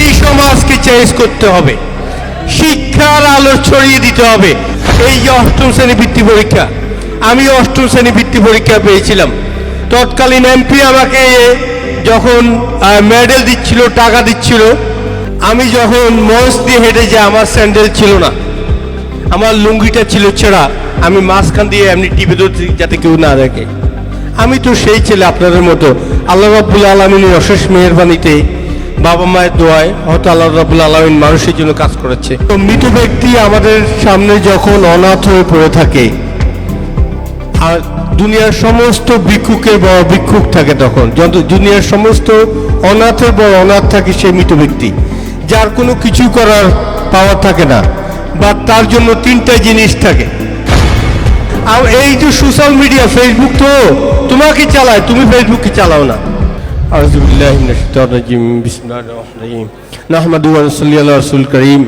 এই সমাজকে চেঞ্জ করতে হবে, শিক্ষার আলো ছড়িয়ে দিতে হবে। এই যে অষ্টম শ্রেণী বৃত্তি পরীক্ষা, আমি অষ্টম শ্রেণী বৃত্তি পরীক্ষা পেয়েছিলাম। তৎকালীন এমপি আমাকে যখন মেডেল দিচ্ছিল, টাকা দিচ্ছিল, আমি যখন মঞ্চ দিয়ে হেঁটে যাই, আমার স্যান্ডেল ছিল না, আমার লুঙ্গিটা ছিল ছেঁড়া, আমি মাঝখান দিয়ে এমনি টিপে ধরছি যাতে কেউ না দেখে। আমি তো সেই ছেলে আপনাদের মতো। আল্লাহ রাব্বুল আলামিনের অশেষ মেহেরবানিতে, বাবা মায়ের দোয়ায় হয়তো আল্লাহ রাব্বুল আলামিন মানুষের জন্য কাজ করেছে। তো মৃত ব্যক্তি আমাদের সামনে যখন অনাথ হয়ে পড়ে থাকে, আর দুনিয়ার সমস্ত ভিক্ষুকের বড় ভিক্ষুক থাকে, তখন যত দুনিয়ার সমস্ত অনাথের বড় অনাথ থাকে সেই মৃত ব্যক্তি, যার কোনো কিছু করার পাওয়ার থাকে না, বা তার জন্য তিনটা জিনিস থাকে। আর এই যে সোশ্যাল মিডিয়া, ফেসবুক তো তোমাকে চালায়, তুমি ফেসবুককে চালাও না। আউযু বিল্লাহি মিনাশ শাইতানির রাজিম, বিসমিল্লাহির রহমানির রহিম, নাহমাদুহু ওয়া নুসাল্লি আলা রাসূলিল কারীম,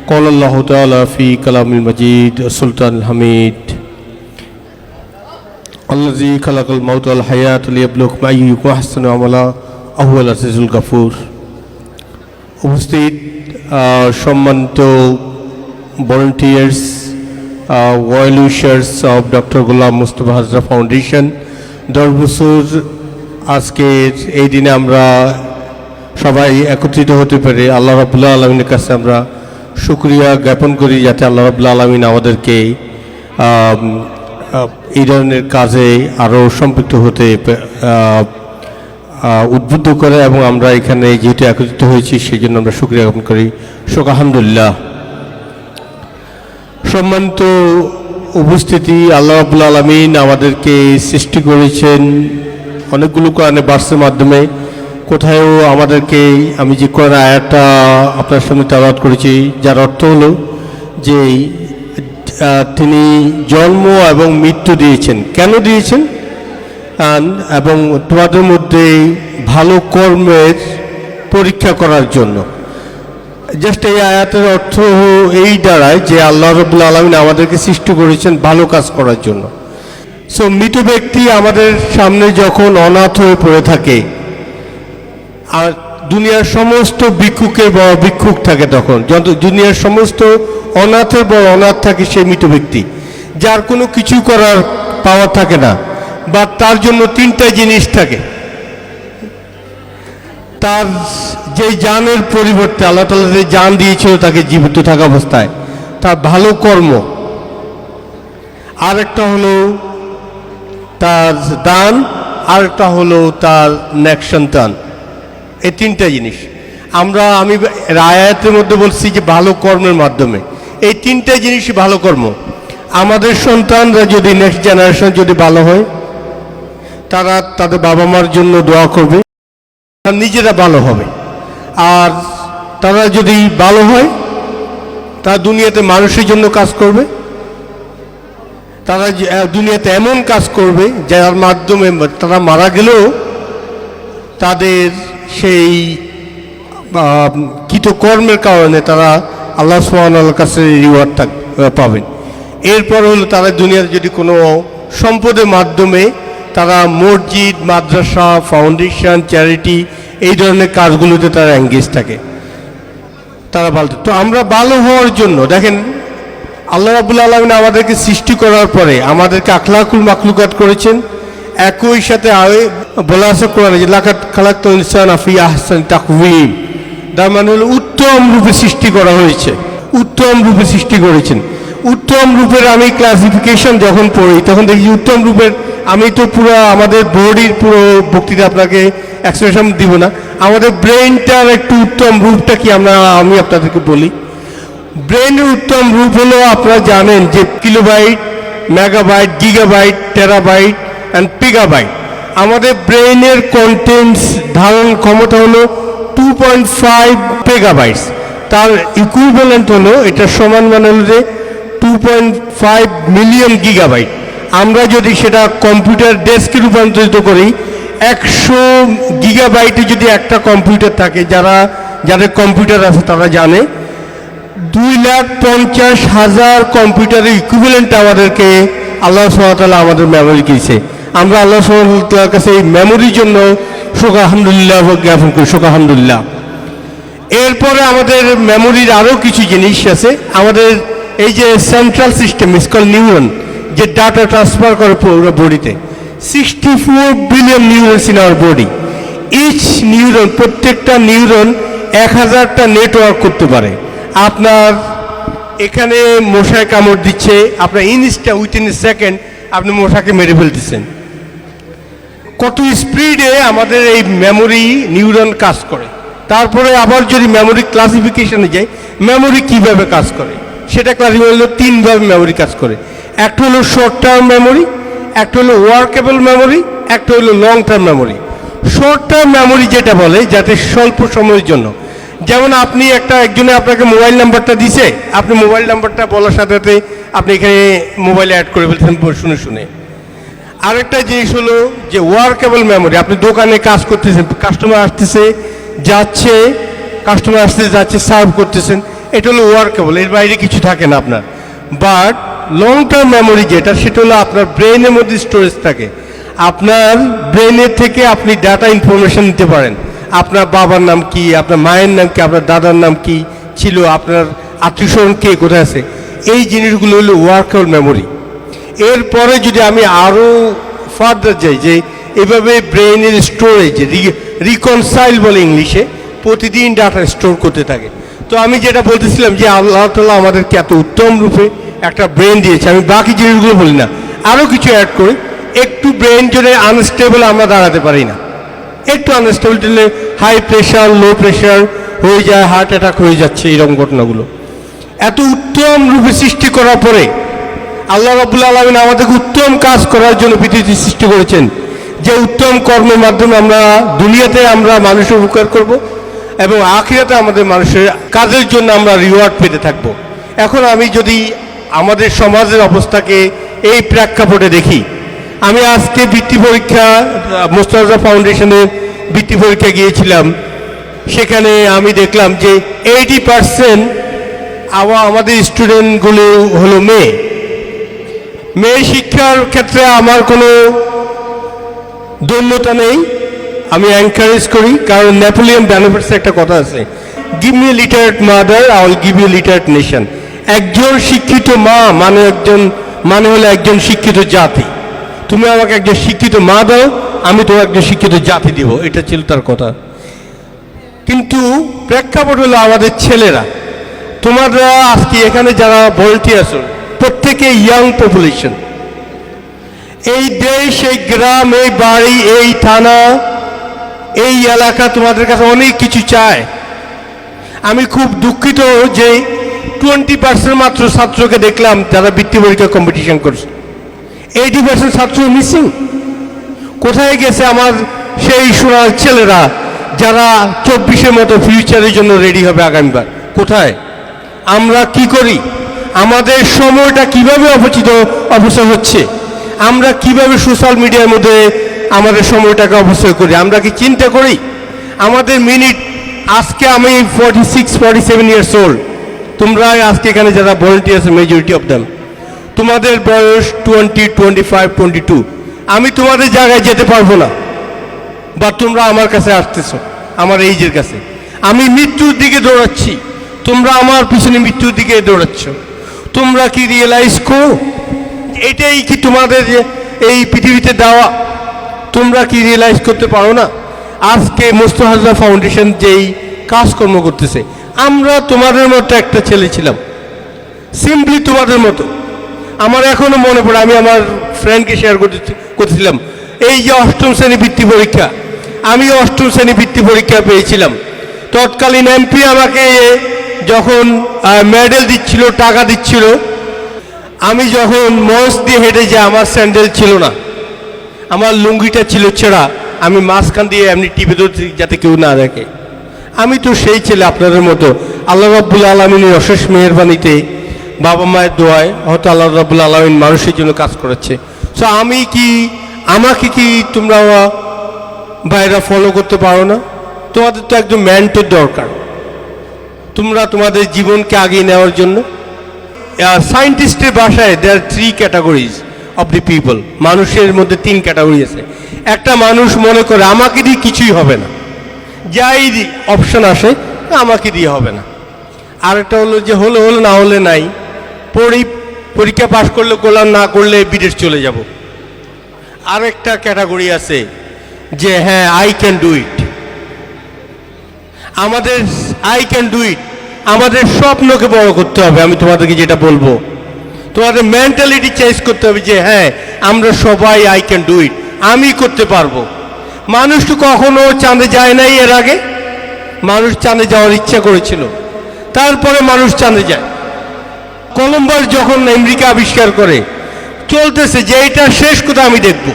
ক্বালা আল্লাহু তাআলা ফি কালামিল মাজিদ সুলতানুল হামিদ, আল্লাযী খালাকাল মাউতা ওয়াল হায়াতা লিয়াবলুয়াকুম আইয়ুকুম আহসানু আমালা ওয়া হুয়াল আজিজুল গাফুর। উপস্থিত সম্মানিত volunteers, well wishers of doctor Golam Mustafa Hazra foundation, 10 বছর আজকের এই দিনে আমরা সবাই একত্রিত হতে পারে আল্লাহ রাব্বুল আলামিনের কাছে আমরা শুকরিয়া জ্ঞাপন করি, যাতে আল্লাহ রাব্বুল আলামিন আমাদেরকে এই ধরনের কাজে আরও সম্পৃক্ত হতে উদ্বুদ্ধ করে, এবং আমরা এখানে যেহেতু একত্রিত হয়েছি সেই জন্য আমরা শুকরিয়া জ্ঞাপন করি। আলহামদুলিল্লাহ। সম্মানিত উপস্থিতি, আল্লাহ রাব্বুল আলামিন আমাদেরকে সৃষ্টি করেছেন অনেকগুলো কোরআনে ভার্সের মাধ্যমে। কোথায়ও আমাদেরকে, আমি যে কোরআন আয়াতটা আপনার সামনে তেলাওয়াত করেছি, যার অর্থ হলো যে তিনি জন্ম এবং মৃত্যু দিয়েছেন। কেন দিয়েছেন? এবং তোমাদের মধ্যে ভালো কর্মের পরীক্ষা করার জন্য। জাস্ট এই আয়াতের অর্থ এই দাঁড়ায় যে আল্লাহ রাব্বুল আলামিন আমাদেরকে সৃষ্টি করেছেন ভালো কাজ করার জন্য। সো মৃত ব্যক্তি আমাদের সামনে যখন অনাথ হয়ে পড়ে থাকে, আর দুনিয়ার সমস্ত ভিক্ষুকের বড় ভিক্ষুক থাকে, তখন যত দুনিয়ার সমস্ত অনাথের বড় অনাথ থাকে সেই মৃত ব্যক্তি, যার কোনো কিছু করার পাওয়ার থাকে না, বা তার জন্য তিনটা জিনিস থাকে। তার যে জানের পরিবর্তে আল্লাহ তাআলা যে জান দিয়েছিল তাকে জীবিত থাকা অবস্থায়, তার ভালো কর্ম, আর একটা হলো তার দান, আর একটা হলো তার নেক সন্তান। এই তিনটা জিনিস আমি আয়াতের মধ্যে বলছি যে ভালো কর্মের মাধ্যমে। এই তিনটা জিনিসই ভালো কর্ম। আমাদের সন্তানরা যদি নেক্সট জেনারেশন যদি ভালো হয়, তারা তাদের বাবা মার জন্য দোয়া করবে, নিজেরা ভালো হবে। আর তারা যদি ভালো হয়, তারা দুনিয়াতে মানুষের জন্য কাজ করবে, তারা দুনিয়াতে এমন কাজ করবে যার মাধ্যমে তারা মারা গেলেও তাদের সেই কৃতকর্মের কারণে তারা আল্লাহ সুবহানাহু ওয়া তাআলার কাছে রিওয়ার্ড পাবেন। এরপর হলো তারা দুনিয়াতে যদি কোনো সম্পদের মাধ্যমে তারা মসজিদ, মাদ্রাসা, ফাউন্ডেশন, চ্যারিটি এই ধরনের কাজগুলোতে তারা এঙ্গেজ থাকে, তারা ভালো। তো আমরা ভালো হওয়ার জন্য দেখেন, আল্লাহ রাব্বুল আলামিন আমাদেরকে সৃষ্টি করার পরে আমাদেরকে আখলাকুল মাখলুকাত করেছেন। একই সাথে বলা আছে কোরআনে যে লাকাদ খালাকতুল ইনসানা ফি আহসানি তাকওয়িম, তার মানে হলো উত্তম রূপে সৃষ্টি করা হয়েছে, উত্তম রূপে সৃষ্টি করেছেন। উত্তম রূপের আমি ক্লাসিফিকেশন যখন পড়ি তখন দেখি উত্তম রূপের, আমি তো পুরো আমাদের বডির পুরো বক্তৃতা আপনাকে এক্সপ্রেশন দিব না, আমাদের ব্রেনটার একটু উত্তম রূপটা কি আমি আপনাদেরকে বলি। ব্রেনের উত্তম রূপ হলো, আপনারা জানেন যে kilobyte, megabyte, gigabyte, terabyte and petabyte. আমাদের ব্রেনের কন্টেন্টস ধারণ ক্ষমতা হলো 2.5 পেগাবাইটস। তার ইকুইভ্যালেন্ট হলো, এটা সমান মানে হলো যে 2.5 মিলিয়ন গিগাবাইট। আমরা যদি সেটা কম্পিউটার ডেস্কে রূপান্তরিত করি, 100 গিগাবাইটে যদি একটা কম্পিউটার থাকে, যাদের কম্পিউটার আছে তারা জানে, 2,50,000 কম্পিউটারের ইকুইভ্যালেন্ট আমাদেরকে আল্লাহ সুবহানাহু ওয়া তাআলা আমাদের মেমোরি দিয়েছে। আমরা আল্লাহ সুবহানাহু ওয়া তাআলার কাছে এই মেমোরির জন্য আলহামদুলিল্লাহ জ্ঞাপন করি, আলহামদুলিল্লাহ। এরপরে আমাদের মেমোরির আরও কিছু জিনিস আছে। আমাদের এই যে সেন্ট্রাল সিস্টেম স্কল নিউরন, যে ডাটা ট্রান্সফার করে পুরো বডিতে, 64 billion neurons in our body. Each neuron, প্রত্যেকটা নিউরন 1000টা নেটওয়ার্ক করতে পারে। আপনার এখানে মশায় কামড় দিচ্ছে, আপনার উইথিন এ সেকেন্ড আপনি মশাকে মেরে ফেলতেছেন। কত স্পিডে আমাদের এই মেমোরি নিউরন কাজ করে। তারপরে আবার যদি মেমোরি ক্লাসিফিকেশনে যাই, মেমোরি কিভাবে কাজ করে সেটা ক্লাসিফাই হলো 3ভাবে মেমোরি কাজ করে। একটা হলো শর্ট টার্ম মেমোরি, একটা হলো ওয়ার্কেবল মেমোরি, একটা হলো long term memory. Short term memory যেটা বলে, যাতে স্বল্প সময়ের জন্য, যেমন আপনি একজনে আপনাকে মোবাইল নাম্বারটা দিছে, আপনি মোবাইল নাম্বারটা বলার সাথে সাথে আপনি এখানে মোবাইলে অ্যাড করে ফেলছেন শুনে শুনে। আরেকটা জিনিস হলো যে ওয়ার্কেবল মেমোরি, আপনি দোকানে কাজ করতেছেন, কাস্টমার আসতেছে যাচ্ছে, সার্ভ করতেছেন, এটা হলো ওয়ার্কেবল, এর বাইরে কিছু থাকে না আপনার। বাট লং টার্ম মেমোরি যেটা, সেটা হলো আপনার ব্রেনের মধ্যে স্টোরেজ থাকে। আপনার ব্রেনের থেকে আপনি ডাটা ইনফরমেশন নিতে পারেন, আপনার বাবার নাম কি, আপনার মায়ের নাম কি, আপনার দাদার নাম কি ছিল, আপনার আত্মীয় স্বজন কে কোথায় আছে, এই জিনিসগুলো হলো ওয়ার্কেবল মেমোরি। এরপরে যদি আমি আরও ফার্দার যাই, যে এভাবে ব্রেনের স্টোরেজ রিকনসাইল বলে ইংলিশে, প্রতিদিন ডাটা স্টোর করতে থাকে। তো আমি যেটা বলতেছিলাম যে আল্লাহ তাআলা আমাদেরকে এত উত্তম রূপে একটা ব্রেন দিয়েছে, আমি বাকি জিনিসগুলো বলি না, আরও কিছু অ্যাড করে, একটু ব্রেন যদি আনস্টেবল আমরা দাঁড়াতে পারি না, একটু আনস্টেবল হলে হাই প্রেশার, লো প্রেশার হয়ে যায়, হার্ট অ্যাটাক হয়ে যাচ্ছে, এরকম ঘটনাগুলো। এত উত্তম রূপে সৃষ্টি করার পরে আল্লাহ রাব্বুল আলামিন আমাদেরকে উত্তম কাজ করার জন্য পৃথিবীতে সৃষ্টি করেছেন, যে উত্তম কর্মের মাধ্যমে আমরা দুনিয়াতে আমরা মানুষের উপকার করব এবং আখিরাতে আমাদের মানুষের কাজের জন্য আমরা রিওয়ার্ড পেতে থাকব। এখন আমি যদি আমাদের সমাজের অবস্থাকে এই প্রেক্ষাপটে দেখি, আমি আজকে বৃত্তি পরীক্ষা, মোস্তাফা ফাউন্ডেশনের বৃত্তি পরীক্ষা গিয়েছিলাম, সেখানে আমি দেখলাম যে 80% আমাদের স্টুডেন্টগুলো হলো মেয়ে। মেয়ে শিক্ষার ক্ষেত্রে আমার কোনো দৈন্যতা নেই, আমি এনকারেজ করি, কারণ নেপোলিয়ন বেনিফিটসে একটা কথা আছে, give me literate mother, I will give you literate nation. একজন শিক্ষিত মা মানে হলো একজন শিক্ষিত জাতি। তুমি আমাকে একজন শিক্ষিত মা দাও, আমি তোমাকে একজন শিক্ষিত জাতি দিব, এটা ছিল তার কথা। কিন্তু প্রেক্ষাপট হলো আমাদের ছেলেরা, তোমরা আজকে এখানে যারা ভলেন্টিয়ার্স, প্রত্যেকে ইয়াং পপুলেশন। এই দেশ, এই গ্রাম, এই বাড়ি, এই থানা, এই এলাকা তোমাদের কাছে অনেক কিছু চায়। আমি খুব দুঃখিত যে 20% মাত্র ছাত্রকে দেখলাম যারা বৃত্তি পরীক্ষা কম্পিটিশন করছে, 80% ছাত্র মিসিং। কোথায় গেছে আমার সেই সোনার ছেলেরা যারা 24-এর মতো ফিউচারের জন্য রেডি হবে আগামীবার? কোথায়? আমরা কি করি? আমাদের সময়টা কিভাবে অপচয় হচ্ছে? আমরা কিভাবে সোশ্যাল মিডিয়ার মধ্যে আমাদের সময়টাকে অপচয় করি? আমরা কি চিন্তা করি? আমাদের মিনিট, আজকে আমি 46-47 ইয়ার্স ওল্ড, তোমরা আজকে এখানে যারা ভলেন্টিয়ার্স, মেজরিটি অফ দ্যাম, তোমাদের বয়স 20, 25, 22। আমি তোমাদের জায়গায় যেতে পারবো না, বা তোমরা আমার কাছে আসতেছো, আমার এইজের কাছে। আমি মৃত্যুর দিকে দৌড়াচ্ছি, তোমরা আমার পিছনে মৃত্যুর দিকে দৌড়াচ্ছ। তোমরা কি রিয়েলাইজ করো এটাই কি তোমাদের এই পৃথিবীতে দেওয়া? তোমরা কি রিয়েলাইজ করতে পারো না? আজকে মোস্তফা ফাউন্ডেশন যেই কাজকর্ম করতেছে, আমরা তোমাদের মতো একটা ছেলে ছিলাম, সিম্পলি তোমাদের মতো। আমার এখনো মনে পড়ে, আমি আমার ফ্রেন্ডকে শেয়ার করতেছিলাম, এই যে 8ম শ্রেণী বৃত্তি পরীক্ষা, আমি 8ম শ্রেণী বৃত্তি পরীক্ষা পেয়েছিলাম। তৎকালীন এমপি আমাকে যখন মেডেল দিচ্ছিল, টাকা দিচ্ছিল, আমি যখন মঞ্চ দিয়ে হেঁটে যাই, আমার স্যান্ডেল ছিল না, আমার লুঙ্গিটা ছিল ছেঁড়া, আমি মাঝখান দিয়ে এমনি টিপে ধরছি যাতে কেউ না দেখে। আমি তো সেই ছেলে আপনাদের মতো। আল্লাহ রাব্বুল আলামিনের অশেষ মেহেরবানিতে, বাবা মায়ের দোয়ায় হয়তো আল্লাহ রাব্বুল আলামিন মানুষের জন্য কাজ করেছে। সো আমাকে কি তোমরা ভাইরা ফলো করতে পারো না? তোমাদের তো একজন মেন্টর দরকার, তোমরা তোমাদের জীবনকে আগিয়ে নেওয়ার জন্য। সায়েন্টিস্টের ভাষায় দেয়ার 3 ক্যাটাগরিজ অফ দি পিপল। মানুষের মধ্যে 3 ক্যাটাগরি আছে। একটা মানুষ মনে করে আমাকে দিয়ে কিছুই হবে না, যাই অপশন আসে আমাকে দিয়ে হবে না। আরেকটা হলো যে হলো হলো, না হলে নাই, পরীক্ষা পাশ করলে করলাম, না করলে বিদেশ চলে যাব। আরেকটা ক্যাটাগরি আছে যে হ্যাঁ আই ক্যান ডু ইট। আমাদের আই ক্যান ডু ইট, আমাদের স্বপ্নকে বড় করতে হবে। আমি তোমাদেরকে যেটা বলবো, তোমাদের মেন্টালিটি চেঞ্জ করতে হবে যে হ্যাঁ আমরা সবাই আই ক্যান ডু ইট, আমি করতে পারবো। মানুষ তো কখনো চাঁদে যায় নাই এর আগে। মানুষ চাঁদে যাওয়ার ইচ্ছা করেছিল, তারপরে মানুষ চাঁদে যায়। কলম্বাস যখন আমেরিকা আবিষ্কার করে, চলতেছে যে এটা শেষ কথা আমি দেখব,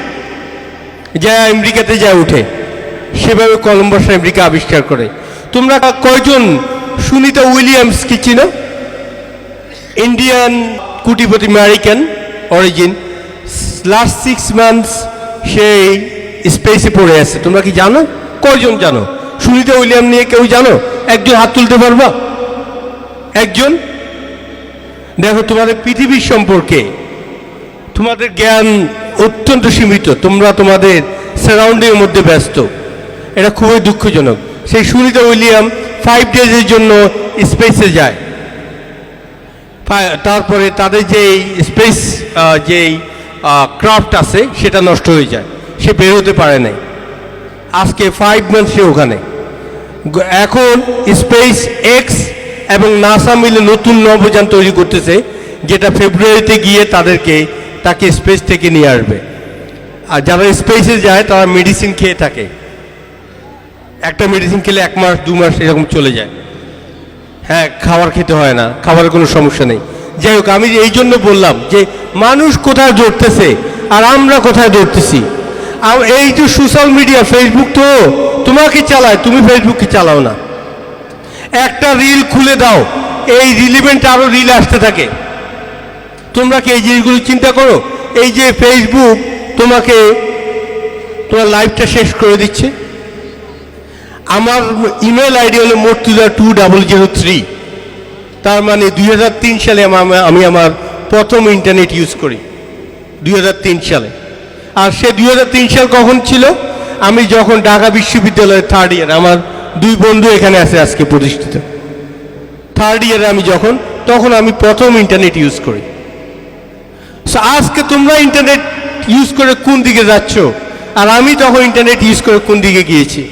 যা আমেরিকাতে যা উঠে, সেভাবে কলম্বাস আমেরিকা আবিষ্কার করে। তোমরা কয়জন সুনিতা উইলিয়ামস কি চিনো? ইন্ডিয়ান কোটিপতি, আমেরিকান অরিজিন। লাস্ট 6 মান্থস সেই স্পেসে পড়ে আছে। তোমরা কি জানো? কয়জন জানো? সুনিতা উইলিয়াম নিয়ে কেউ জানো? একজন হাত তুলতে পারবা? একজন? দেখো, তোমাদের পৃথিবীর সম্পর্কে তোমাদের জ্ঞান অত্যন্ত সীমিত। তোমরা তোমাদের সারাউন্ডিংয়ের মধ্যে ব্যস্ত। এটা খুবই দুঃখজনক। সেই সুনিতা উইলিয়াম 5 ডেজের জন্য স্পেসে যায়, তারপরে তাদের যে স্পেস যেই ক্রাফট আছে সেটা নষ্ট হয়ে যায়, সে বের হতে পারে নাই। আজকে 5 মান্থ সে ওখানে। এখন স্পেস এক্স এবং নাসা মিলে নতুন নভোযান তৈরি করতেছে, যেটা ফেব্রুয়ারিতে গিয়ে তাকে স্পেস থেকে নিয়ে আসবে। আর যারা স্পেসে যায় তারা মেডিসিন খেয়ে থাকে। একটা মেডিসিন খেলে 1 মাস 2 মাস এরকম চলে যায়। হ্যাঁ, খাবার খেতে হয় না, খাবারের কোনো সমস্যা নেই। যাই হোক, আমি এই জন্য বললাম যে মানুষ কোথায় দৌড়তেছে আর আমরা কোথায় দৌড়তেছি। আর এই যে সোশ্যাল মিডিয়া, ফেসবুক তো তোমাকে চালায়, তুমি ফেসবুককে চালাও না। একটা রিল খুলে দাও, এই রিলিভেন্ট আরো রিল আসতে থাকে। তোমরা কি এই জিনিসগুলো চিন্তা করো? এই যে ফেসবুক তোমার লাইফটা শেষ করে দিচ্ছে। আমার ইমেল আইডি হলো Murtuza2003। তার মানে 2003 সালে আমি আমার প্রথম ইন্টারনেট ইউজ করি, 2003 সালে। আর সে 2003 সাল কখন ছিল? আমি যখন ঢাকা বিশ্ববিদ্যালয়ের 3rd ইয়ার, আমার 2 বন্ধু এখানে আছে আজকে প্রতিষ্ঠিত। 3rd ইয়ারে আমি তখন আমি প্রথম ইন্টারনেট ইউজ করি। আজকে তোমরা ইন্টারনেট ইউজ করে কোন দিকে যাচ্ছ, আর আমি তখন ইন্টারনেট ইউজ করে কোন দিকে গিয়েছি?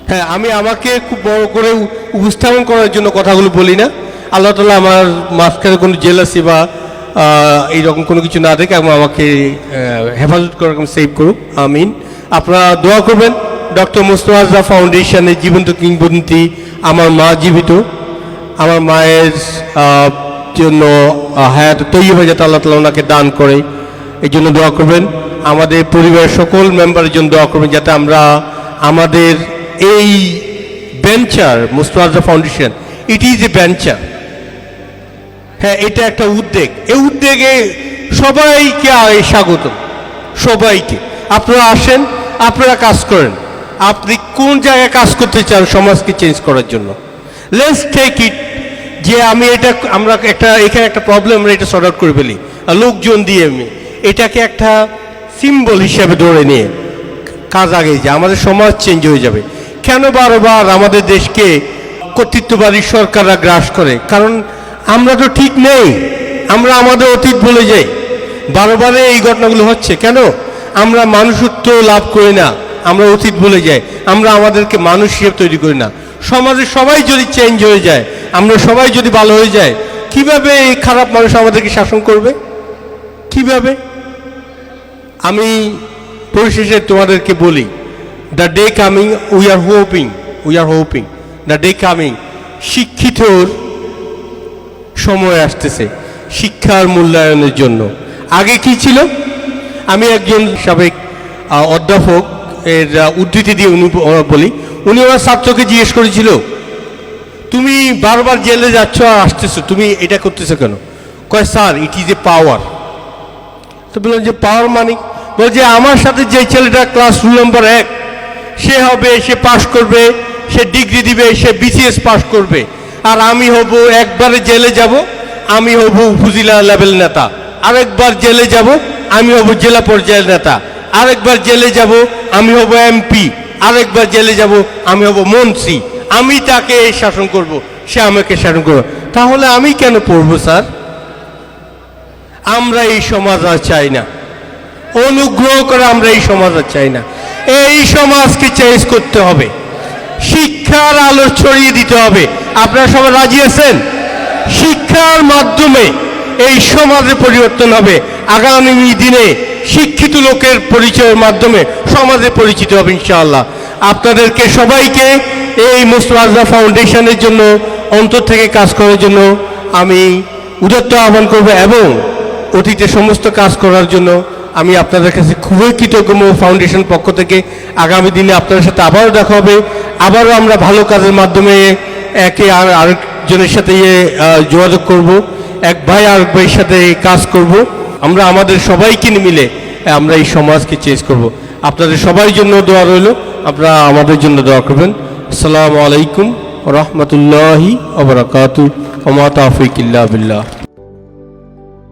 হ্যাঁ, আমি আমাকে খুব বড় করে উপস্থাপন করার জন্য কথাগুলো বলি না। আল্লাহ তাআলা আমার মাঝখানে কোনো জেলাসি বা এইরকম কোনো কিছু না দেখে এবং আমাকে হেফাজত করে, সেভ করুক, আমিন। আপনারা দোয়া করবেন। ডক্টর মোস্তফা আজরা ফাউন্ডেশনের জীবন্ত কিংবদন্তি, আমার মা জীবিত, আমার মায়ের জন্য হায়াত তৈয়বা যাতে আল্লাহ তাআলা ওনাকে দান করে, এই জন্য দোয়া করবেন। আমাদের পরিবারের সকল মেম্বারের জন্য দোয়া করবেন, যাতে আমরা আমাদের এই venture Mostafa Ezra foundation, it is a venture. হ্যাঁ, এটা একটা উদ্যোগ। এই উদ্যোগে সবাইকে স্বাগত, সবাইকে। আপনারা আসেন, আপনারা কাজ করেন। আপনি কোন জায়গায় কাজ করতে চান সমাজকে চেঞ্জ করার জন্য? লেটস টেক ইট, যে আমরা এখানে একটা প্রবলেম, আমরা এটা সর্ট আউট করে ফেলি লোকজন দিয়ে। এটাকে একটা সিম্বল হিসেবে ধরে নিয়ে কাজ আগে যায়, আমাদের সমাজ চেঞ্জ হয়ে যাবে। কেন বারবার আমাদের দেশকে কর্তৃত্ববাদী সরকাররা গ্রাস করে? কারণ আমরা তো ঠিক নেই, আমরা আমাদের অতীত ভুলে যাই। বারবার এই ঘটনাগুলো হচ্ছে কেন? আমরা মানুষত্ব লাভ করি না, আমরা অতীত ভুলে যাই, আমরা আমাদেরকে মানুষ হিসেবে তৈরি করি না। সমাজে সবাই যদি চেঞ্জ হয়ে যায়, আমরা সবাই যদি ভালো হয়ে যায়, কিভাবে এই খারাপ মানুষ আমাদেরকে শাসন করবে? কিভাবে? আমি পরিশেষে তোমাদেরকে বলি, the day coming, we are hoping the day coming, শিক্ষিতর সময় আসতেছে শিক্ষার মূল্যায়নের জন্য। আগে কি ছিল? আমি একজন সাবেক অধ্যাপক এর উদ্ধৃতি দিয়ে বলি, উনি ওনার ছাত্রকে জিজ্ঞেস করেছিল, তুমি বারবার জেলে যাচ্ছ আর আসতেছো, তুমি এটা করতেছো কেন? কয়, স্যার, ইট ইজ এ পাওয়ার। তো বললাম যে পাওয়ার মানে? বলছে আমার সাথে যে ছেলেটা ক্লাস রুল নম্বর 1, সে হবে, সে পাশ করবে, সে ডিগ্রি দিবে, সে বিসিএস পাশ করবে, আর আমি হব, একবারে জেলে যাব, আমি হব উপজেলা লেভেল নেতা, আরেকবার জেলে যাব, আমি হব জেলা পর্যায়ের নেতা, আরেকবার জেলে যাব, আমি হব এমপি, আরেকবার জেলে যাব, আমি হব মন্ত্রী, আমি তাকে শাসন করব, সে আমাকে শাসন করবে। তাহলে আমি কেন পড়বো স্যার? আমরা এই সমাজ আর চাই না, অনুগ্রহ করে আমরা এই সমাজ আর চাই না। এই সমাজকে চেঞ্জ করতে হবে, শিক্ষার আলো ছড়িয়ে দিতে হবে। আপনারা সবাই রাজি আছেন? শিক্ষার মাধ্যমে এই সমাজে পরিবর্তন হবে। আগামী দিনে শিক্ষিত লোকের পরিচয়ের মাধ্যমে সমাজে পরিচিত হবে ইনশাআল্লাহ। আপনাদেরকে সবাইকে এই মুস্তফা আজরা ফাউন্ডেশনের জন্য অন্তর থেকে কাজ করার জন্য আমি উদাত্ত আহ্বান করব, এবং অতীতে সমস্ত কাজ করার জন্য আমি আপনাদের কাছে খুবই কৃতজ্ঞ। ফাউন্ডেশন পক্ষ থেকে আগামী দিনে আপনাদের সাথে আবারও দেখা হবে, আবারও আমরা ভালো কাজের মাধ্যমে একে আরেকজনের সাথে যোগাযোগ করব, এক ভাই আরেক ভাইয়ের সাথে কাজ করব। আমরা আমাদের সবাইকে মিলে আমরা এই সমাজকে চেঞ্জ করব। আপনাদের সবার জন্য দোয়া রইল, আপনারা আমাদের জন্য দোয়া করবেন। আসসালামু আলাইকুম ওয়া রাহমাতুল্লাহি ওয়া বারাকাতুহু। ওয়া মা তাওফীক ইল্লা বিল্লাহ।